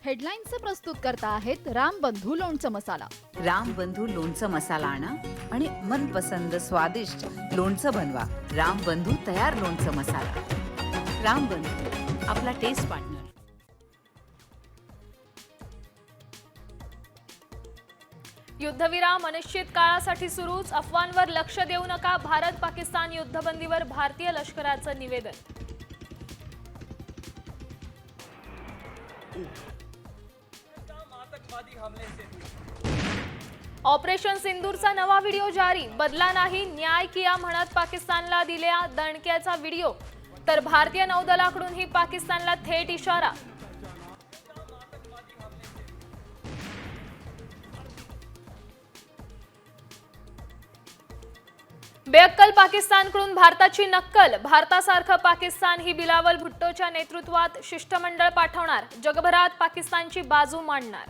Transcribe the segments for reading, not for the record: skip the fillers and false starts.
हेडलाईन्सचे प्रस्तुत करता आहेत रामबंधू लोणचं मसाला। रामबंधू लोणचं मसाला आणा आणि मनपसंद स्वादिष्ट लोणचं बनवा। रामबंधू तयार लोणचं मसाला। रामबंधू आपला टेस्ट पार्टनर। युद्धविराम अनिश्चित काळासाठी सुरूच, अफवांवर लक्ष देऊ नका, भारत पाकिस्तान युद्धबंदीवर भारतीय लष्कराचं निवेदन। ऑपरेशन सिंदूरचा नवा व्हिडिओ जारी, बदला नाही न्याय किया म्हणत पाकिस्तानला दिल्या दणक्याचा व्हिडिओ, तर भारतीय नौदलाकडूनही पाकिस्तानला थेट इशारा। बेअक्कल पाकिस्तानकडून भारताची नक्कल, भारतासारखं पाकिस्तान ही बिलावल भुट्टोच्या नेतृत्वात शिष्टमंडळ पाठवणार, जगभरात पाकिस्तानची बाजू मांडणार।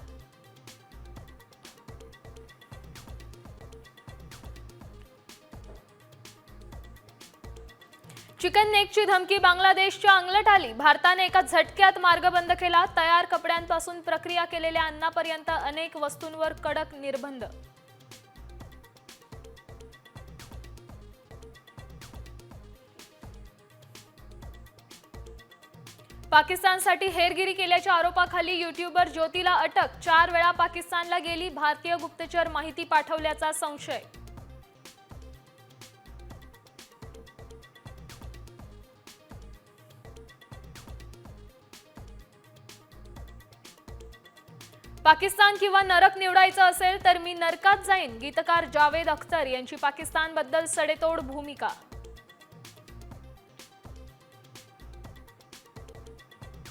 चिकन नेकची धमकी बांगलादेशच्या अंगलट आली, भारताने एका झटक्यात मार्ग बंद केला, तयार कपड्यांपासून प्रक्रिया केलेल्या अन्नापर्यंत अनेक वस्तूंवर कडक निर्बंध। पाकिस्तानसाठी हेरगिरी केल्याच्या आरोपाखाली यूट्यूबर ज्योतीला अटक, 4 वेळा पाकिस्तानला गेली, भारतीय गुप्तचर माहिती पाठवल्याचा संशय। पाकिस्तान किंवा नरक निवडायचं असेल तर मी नरकात जाईन, गीतकार जावेद अख्तर यांची पाकिस्तानबद्दल सडेतोड भूमिका।